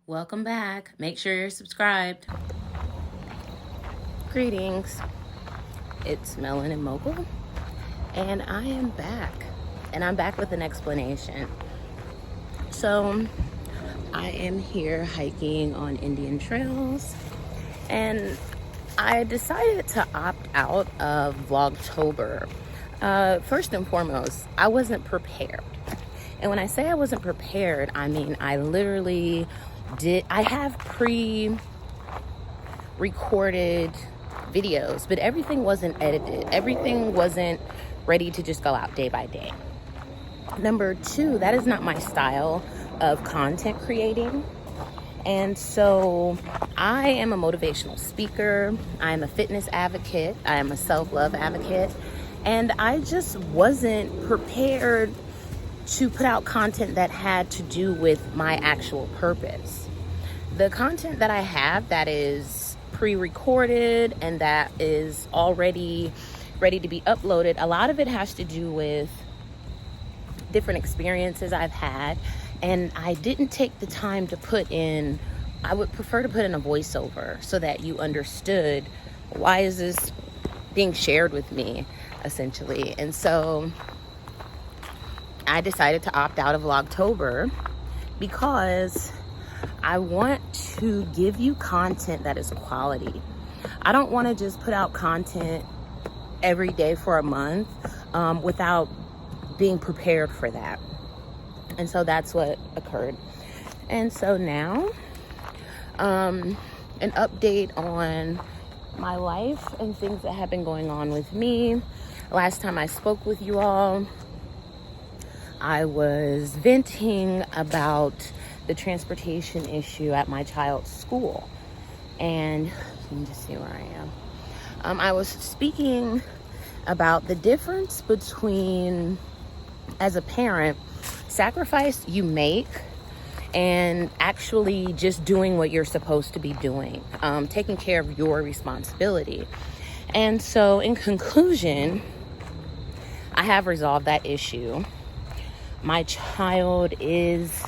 Welcome back. Make sure you're subscribed. Greetings. It's Melon and Mogul, and I am back. And I'm back with an explanation. So, I am here hiking on Indian trails, and I decided to opt out of Vlogtober. First and foremost, I wasn't prepared. And when I say I wasn't prepared, I mean I literally I have pre-recorded videos, but everything wasn't edited. Everything wasn't ready to just go out day by day. Number two, that is not my style of content creating. And so I am a motivational speaker. I am a fitness advocate. I am a self-love advocate. And I just wasn't prepared to put out content that had to do with my actual purpose. The content that I have that is pre-recorded and that is already ready to be uploaded, a lot of it has to do with different experiences I've had, and I didn't take the time to put in, I would prefer to put in a voiceover so that you understood why is this being shared with me, essentially. And so I decided to opt out of Vlogtober because I want to give you content that is quality. I don't want to just put out content every day for a month without being prepared for that. And so that's what occurred. And so now, an update on my life and things that have been going on with me. Last time I spoke with you all, I was venting about the transportation issue at my child's school. And you can just see where I am. I was speaking about the difference between, as a parent, sacrifice you make and actually just doing what you're supposed to be doing, taking care of your responsibility. And so in conclusion, I have resolved that issue. My child is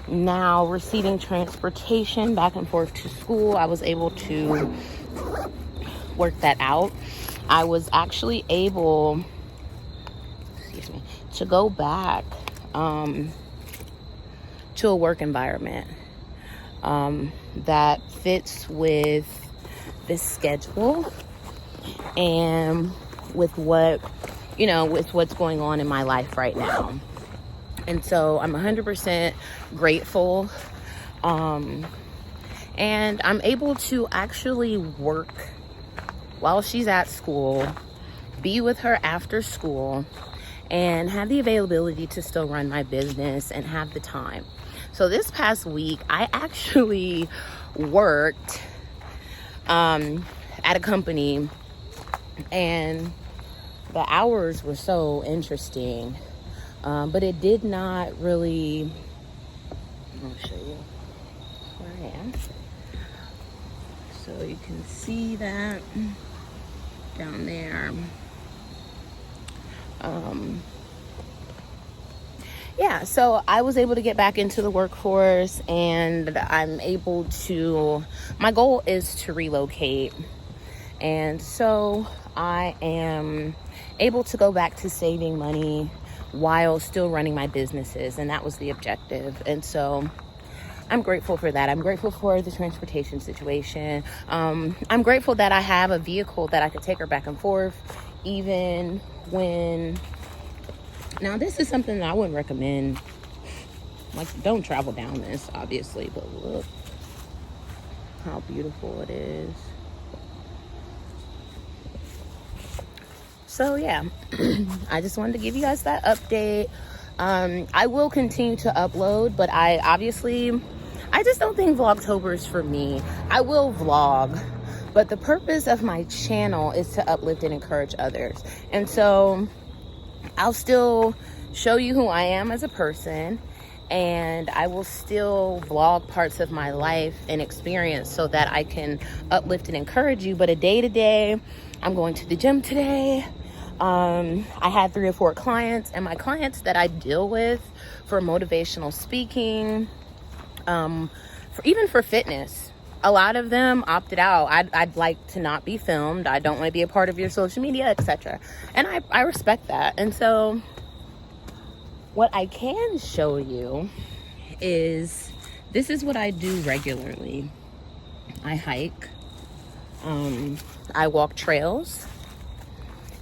now receiving transportation back and forth to school. I was able to work that out. I was actually able, to go back to a work environment that fits with this schedule and with with what's going on in my life right now. And so I'm 100% grateful. And I'm able to actually work while she's at school, be with her after school, and have the availability to still run my business and have the time. So this past week, I actually worked at a company, and the hours were so interesting. But it did not really, I'll show you where I am. So you can see that down there. Yeah, so I was able to get back into the workforce, and I'm able to, my goal is to relocate. And so I am able to go back to saving money while still running my businesses, and that was the objective. And so I'm grateful for that. I'm grateful for the transportation situation. I'm grateful that I have a vehicle that I could take her back and forth, even when, now this is something that I wouldn't recommend, like, don't travel down this, obviously, but look how beautiful it is. So yeah, I just wanted to give you guys that update. I will continue to upload, but I just don't think Vlogtober is for me. I will vlog, but the purpose of my channel is to uplift and encourage others. And so I'll still show you who I am as a person, and I will still vlog parts of my life and experience so that I can uplift and encourage you. But a day to day, I'm going to the gym today. I had 3 or 4 clients, and my clients that I deal with for motivational speaking, even for fitness. A lot of them opted out. I'd like to not be filmed. I don't want to be a part of your social media, etc. And I respect that. And so what I can show you is, this is what I do regularly. I hike. I walk trails.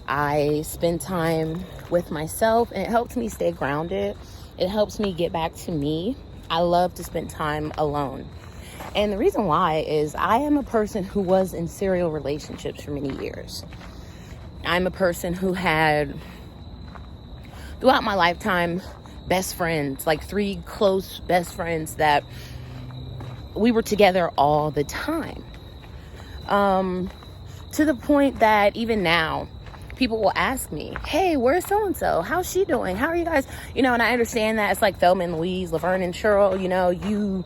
I spend time with myself, and it helps me stay grounded. It helps me get back to me. I love to spend time alone. And the reason why is I am a person who was in serial relationships for many years. I'm a person who had, throughout my lifetime, best friends, like 3 close best friends that we were together all the time. To the point that even now, people will ask me, hey, where's so-and-so? How's she doing? How are you guys? And I understand that it's like Thelma and Louise, Laverne and Cheryl,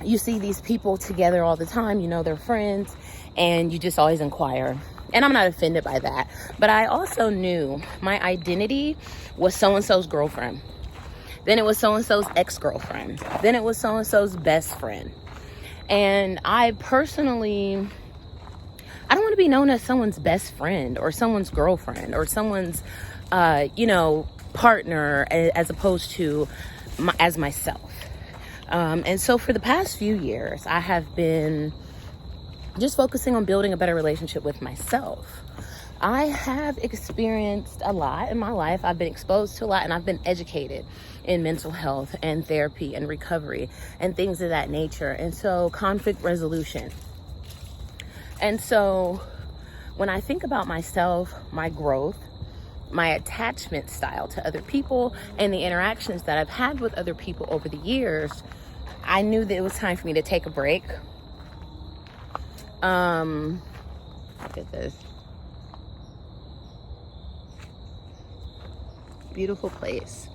you see these people together all the time, they're friends, and you just always inquire. And I'm not offended by that. But I also knew my identity was so-and-so's girlfriend. Then it was so-and-so's ex-girlfriend. Then it was so-and-so's best friend. And I personally, I don't want to be known as someone's best friend or someone's girlfriend or someone's, partner, as opposed to as myself. And so for the past few years, I have been just focusing on building a better relationship with myself. I have experienced a lot in my life. I've been exposed to a lot, and I've been educated in mental health and therapy and recovery and things of that nature. And so conflict resolution. And so when I think about myself, my growth, my attachment style to other people, and the interactions that I've had with other people over the years, I knew that it was time for me to take a break. Look at this. Beautiful place.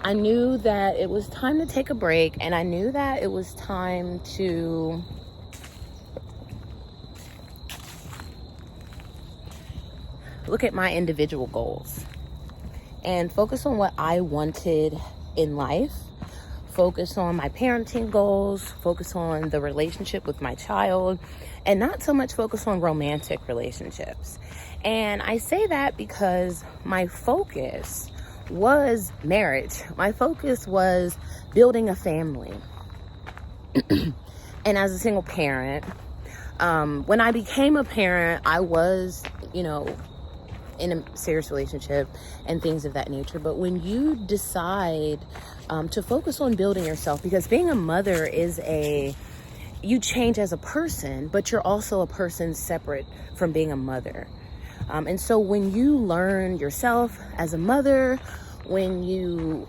I knew that it was time to take a break, and I knew that it was time to look at my individual goals and focus on what I wanted in life, focus on my parenting goals, focus on the relationship with my child, and not so much focus on romantic relationships. And I say that because my focus was marriage. My focus was building a family. And as a single parent, when I became a parent, I was, in a serious relationship and things of that nature. But when you decide to focus on building yourself, because being a mother is you change as a person, but you're also a person separate from being a mother. And so when you learn yourself as a mother, when you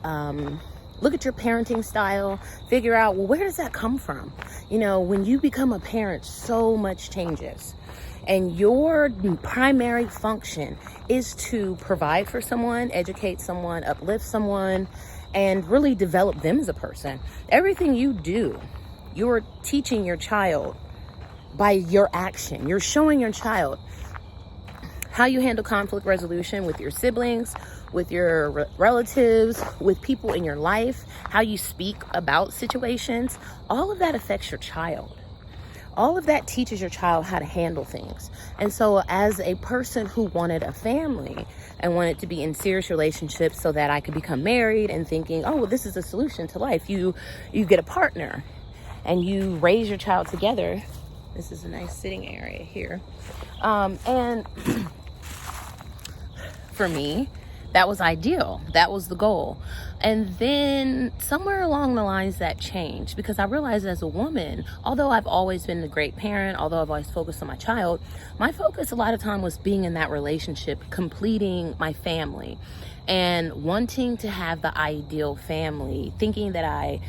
look at your parenting style, figure out, well, where does that come from? When you become a parent, so much changes. And your primary function is to provide for someone, educate someone, uplift someone, and really develop them as a person. Everything you do, you're teaching your child by your action. You're showing your child how you handle conflict resolution with your siblings, with your relatives, with people in your life, how you speak about situations. All of that affects your child. All of that teaches your child how to handle things. And so as a person who wanted a family and wanted to be in serious relationships so that I could become married, and thinking, oh, well, this is a solution to life. You get a partner and you raise your child together. This is a nice sitting area here. And for me, that was ideal. That was the goal. And then somewhere along the lines that changed, because I realized as a woman, although I've always been a great parent, although I've always focused on my child, my focus a lot of time was being in that relationship, completing my family, and wanting to have the ideal family, thinking that I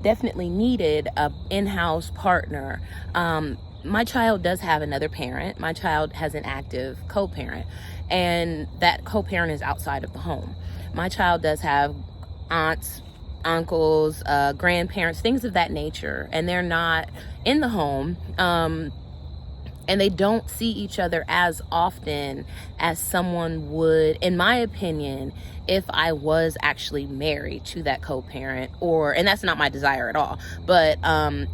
definitely needed a in-house partner. My child does have another parent. My child has an active co-parent, and that co-parent is outside of the home. My child does have aunts, uncles, grandparents, things of that nature, and they're not in the home. and they don't see each other as often as someone would, in my opinion, if I was actually married to that co-parent, and that's not my desire at all, but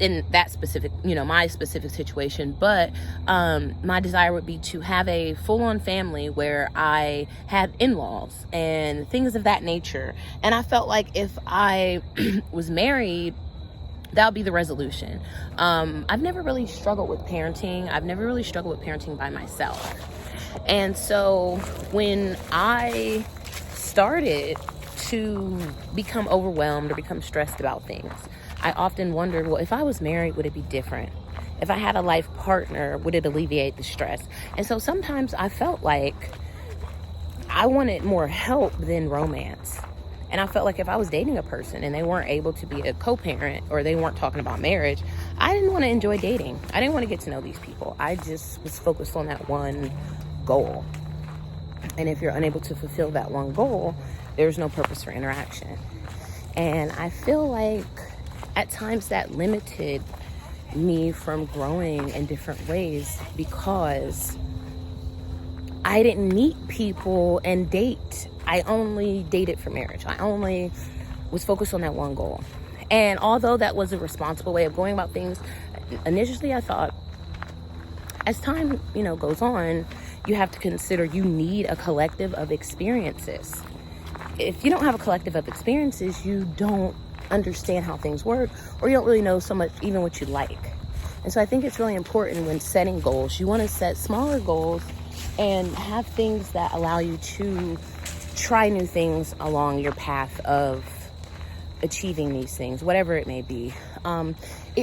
in that specific, my specific situation, but my desire would be to have a full-on family where I had in-laws and things of that nature. And I felt like if I was married, that would be the resolution. I've never really struggled with parenting. I've never really struggled with parenting by myself. And so when I started to become overwhelmed or become stressed about things, I often wondered, well, if I was married, would it be different? If I had a life partner, would it alleviate the stress? And so sometimes I felt like I wanted more help than romance. And I felt like if I was dating a person and they weren't able to be a co-parent, or they weren't talking about marriage, I didn't want to enjoy dating. I didn't want to get to know these people. I just was focused on that one goal. And if you're unable to fulfill that one goal, there's no purpose for interaction. And I feel like at times that limited me from growing in different ways, because I didn't meet people and date. I only dated for marriage. I only was focused on that one goal. And although that was a responsible way of going about things, initially I thought, as time, goes on, you have to consider you need a collective of experiences. If you don't have a collective of experiences, you don't understand how things work, or you don't really know so much even what you like. And so I think it's really important when setting goals, you want to set smaller goals and have things that allow you to try new things along your path of achieving these things, whatever it may be.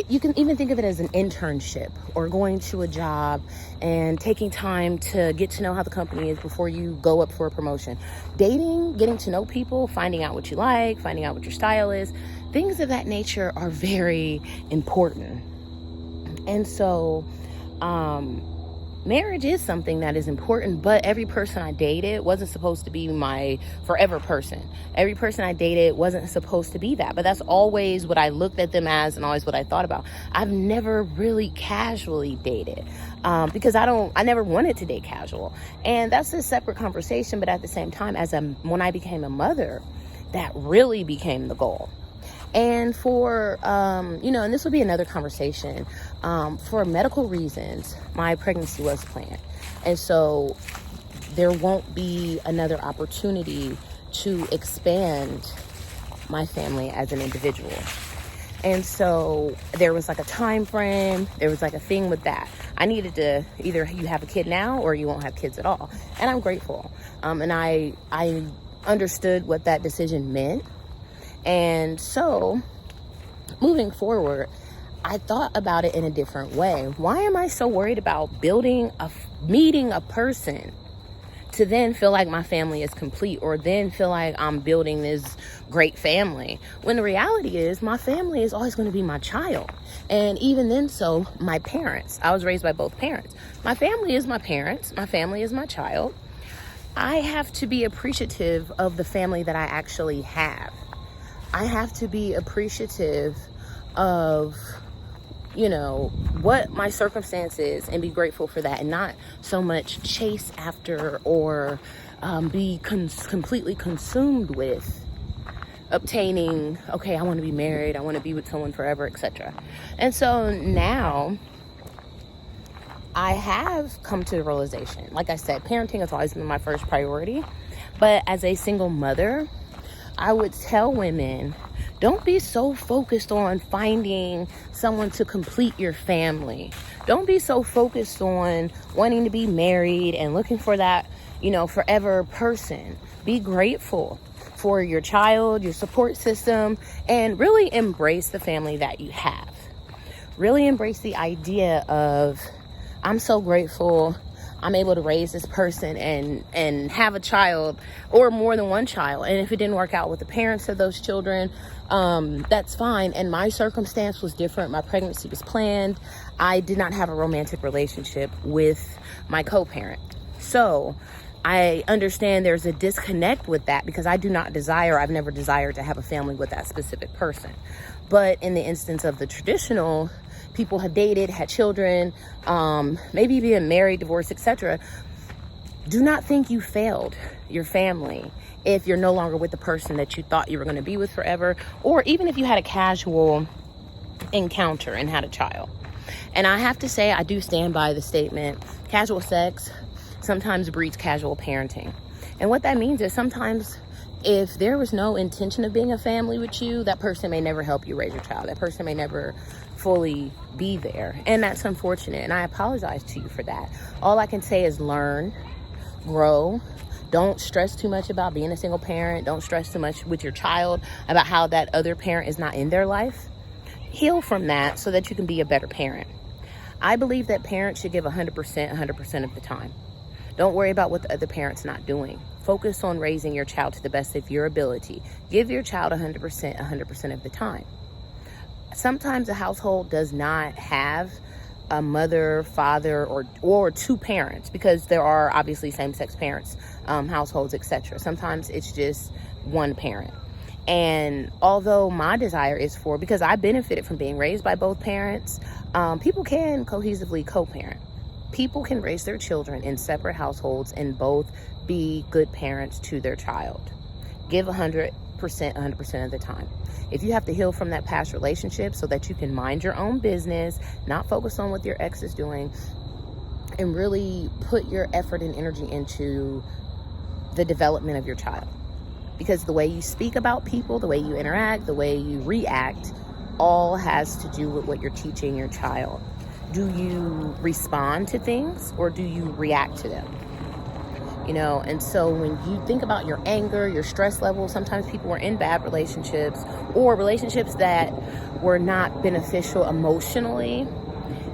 You can even think of it as an internship, or going to a job and taking time to get to know how the company is before you go up for a promotion. Dating, getting to know people, finding out what you like, finding out what your style is, things of that nature are very important. And so, marriage is something that is important, but every person I dated wasn't supposed to be my forever person. Every person I dated wasn't supposed to be that, but that's always what I looked at them as and always what I thought about. I've never really casually dated because I never wanted to date casual. And that's a separate conversation, but at the same time, when I became a mother, that really became the goal. And for, and this will be another conversation, for medical reasons, my pregnancy was planned. And so there won't be another opportunity to expand my family as an individual. And so there was like a time frame, there was like a thing with that. I needed to either you have a kid now or you won't have kids at all. And I'm grateful. And I understood what that decision meant. And so, moving forward, I thought about it in a different way. Why am I so worried about meeting a person to then feel like my family is complete, or then feel like I'm building this great family? When the reality is, my family is always going to be my child. And even then, so my parents. I was raised by both parents. My family is my parents. My family is my child. I have to be appreciative of the family that I actually have. I have to be appreciative of, what my circumstance is, and be grateful for that, and not so much chase after or be completely consumed with obtaining, okay, I want to be married, I want to be with someone forever, etc. And so now I have come to the realization, like I said, parenting has always been my first priority, but as a single mother, I would tell women, don't be so focused on finding someone to complete your family. Don't be so focused on wanting to be married and looking for that, forever person. Be grateful for your child, your support system, and really embrace the family that you have. Really embrace the idea of, I'm so grateful I'm able to raise this person and have a child, or more than one child. And if it didn't work out with the parents of those children, that's fine. And my circumstance was different. My pregnancy was planned. I did not have a romantic relationship with my co-parent. So I understand there's a disconnect with that, because I've never desired to have a family with that specific person. But in the instance of the traditional, people have dated, had children, maybe even married, divorced, etc. Do not think you failed your family if you're no longer with the person that you thought you were going to be with forever, or even if you had a casual encounter and had a child. And I have to say, I do stand by the statement, casual sex sometimes breeds casual parenting. And what that means is sometimes if there was no intention of being a family with you, that person may never help you raise your child. That person may never fully be there. And that's unfortunate. And I apologize to you for that. All I can say is learn, grow. Don't stress too much about being a single parent. Don't stress too much with your child about how that other parent is not in their life. Heal from that so that you can be a better parent. I believe that parents should give 100% of the time. Don't worry about what the other parent's not doing. Focus on raising your child to the best of your ability. Give your child 100% of the time. Sometimes a household does not have a mother, father, or two parents, because there are obviously same-sex parents, households, etc. Sometimes it's just one parent. And although my desire is because I benefited from being raised by both parents, people can cohesively co-parent. People can raise their children in separate households and both be good parents to their child. Give 100% of the time. If you have to heal from that past relationship so that you can mind your own business, not focus on what your ex is doing, and really put your effort and energy into the development of your child. Because the way you speak about people, the way you interact, the way you react, all has to do with what you're teaching your child. Do you respond to things or do you react to them? And so when you think about your anger, your stress level, sometimes people were in bad relationships or relationships that were not beneficial emotionally.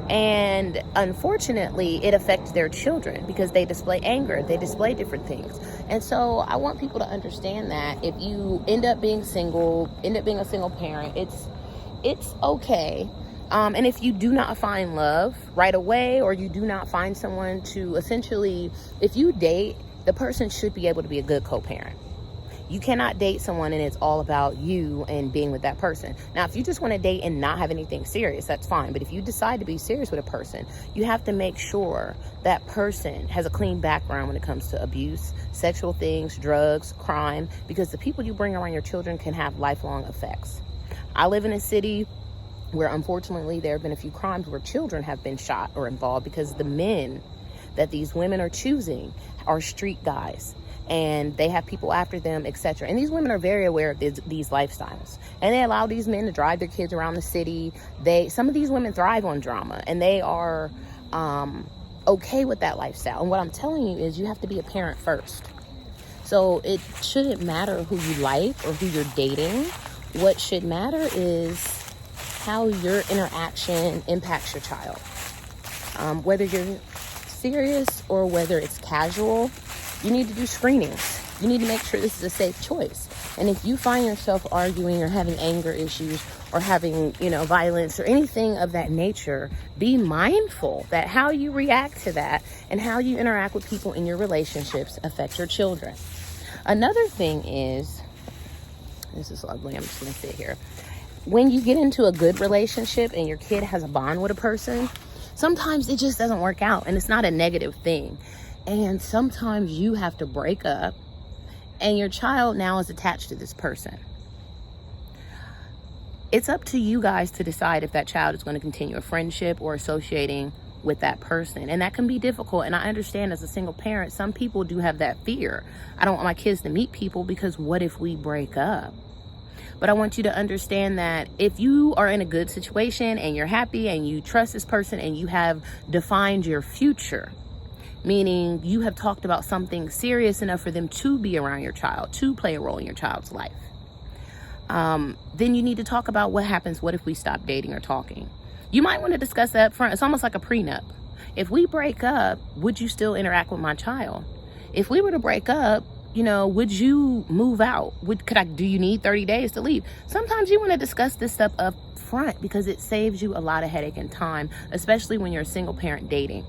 And unfortunately, it affects their children because they display anger, they display different things. And so I want people to understand that if you end up being single, end up being a single parent, it's okay. And if you do not find love right away, or you do not find someone to essentially, if you date, the person should be able to be a good co-parent. You cannot date someone and it's all about you and being with that person. Now, if you just want to date and not have anything serious, that's fine. But if you decide to be serious with a person, you have to make sure that person has a clean background when it comes to abuse, sexual things, drugs, crime, because the people you bring around your children can have lifelong effects. I live in a city where unfortunately there have been a few crimes where children have been shot or involved because the men that these women are choosing are street guys and they have people after them, etc. And these women are very aware of these lifestyles, and they allow these men to drive their kids around the city. Some of these women thrive on drama, and they are okay with that lifestyle. And what I'm telling you is you have to be a parent first. So it shouldn't matter who you like or who you're dating. What should matter is how your interaction impacts your child. Whether you're serious or whether it's casual, you need to do screenings. You need to make sure this is a safe choice. And if you find yourself arguing or having anger issues or having, violence or anything of that nature, be mindful that how you react to that and how you interact with people in your relationships affect your children. Another thing is, this is lovely, I'm just gonna sit here. When you get into a good relationship and your kid has a bond with a person, sometimes it just doesn't work out, and it's not a negative thing. And sometimes you have to break up and your child now is attached to this person. It's up to you guys to decide if that child is going to continue a friendship or associating with that person. And that can be difficult. And I understand as a single parent, some people do have that fear. I don't want my kids to meet people because what if we break up? But I want you to understand that if you are in a good situation and you're happy and you trust this person and you have defined your future, meaning you have talked about something serious enough for them to be around your child, to play a role in your child's life, then you need to talk about what happens. What if we stop dating or talking? You might want to discuss that up front. It's almost like a prenup. If we break up, would you still interact with my child? If we were to break up, would you move out? Do you need 30 days to leave? Sometimes you want to discuss this stuff up front because it saves you a lot of headache and time, especially when you're a single parent dating.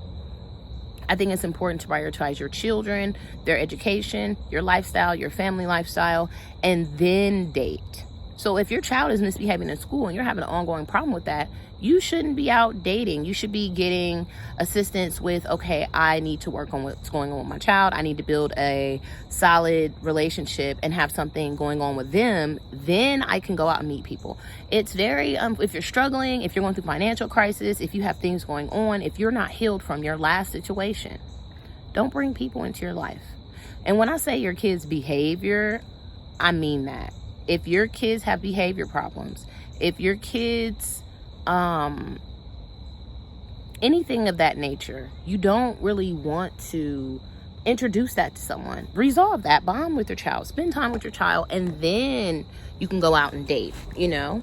I think it's important to prioritize your children, their education, your lifestyle, your family lifestyle, and then date. So if your child is misbehaving in school and you're having an ongoing problem with that, you shouldn't be out dating. You should be getting assistance with, okay, I need to work on what's going on with my child. I need to build a solid relationship and have something going on with them. Then I can go out and meet people. It's very, if you're struggling, if you're going through financial crisis, if you have things going on, if you're not healed from your last situation, don't bring people into your life. And when I say your kids' behavior, I mean that. If your kids have behavior problems, if your kids, anything of that nature, you don't really want to introduce that to someone. Resolve that, bond with your child, spend time with your child, and then you can go out and date, you know?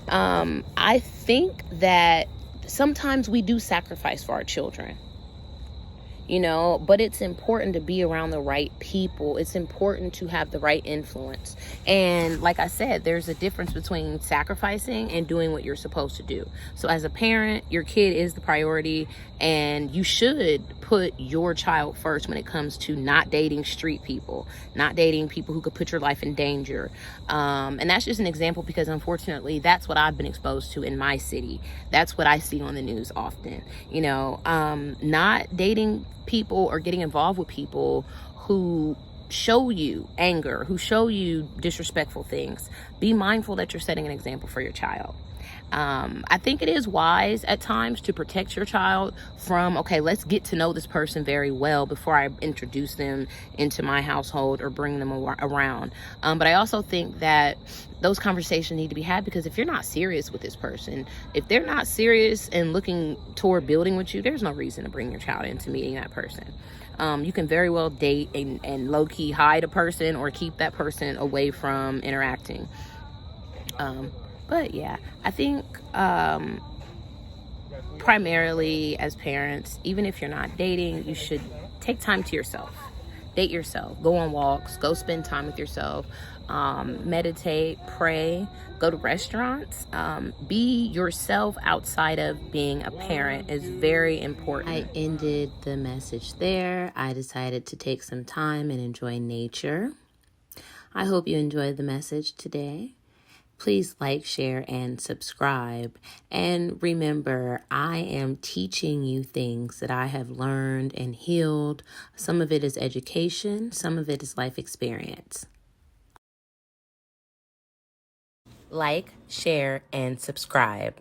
I think that sometimes we do sacrifice for our children, you know, but it's important to be around the right people. It's important to have the right influence. And like I said, there's a difference between sacrificing and doing what you're supposed to do. So as a parent, your kid is the priority, and you should put your child first when it comes to not dating street people, not dating people who could put your life in danger. And that's just an example because unfortunately, that's what I've been exposed to in my city. That's what I see on the news often, you know, not dating people or getting involved with people who show you anger, who show you disrespectful things. Be mindful that you're setting an example for your child. I think it is wise at times to protect your child from, okay, let's get to know this person very well before I introduce them into my household or bring them around. But I also think that those conversations need to be had because if you're not serious with this person, if they're not serious and looking toward building with you, there's no reason to bring your child into meeting that person. You can very well date and low-key hide a person or keep that person away from interacting. But yeah, I think primarily as parents, even if you're not dating, you should take time to yourself. Date yourself. Go on walks. Go spend time with yourself. Meditate, pray, go to restaurants. Be yourself outside of being a parent is very important. I ended the message there. I decided to take some time and enjoy nature. I hope you enjoyed the message today. Please like, share, and subscribe. And remember, I am teaching you things that I have learned and healed. Some of it is education, some of it is life experience. Like, share, and subscribe.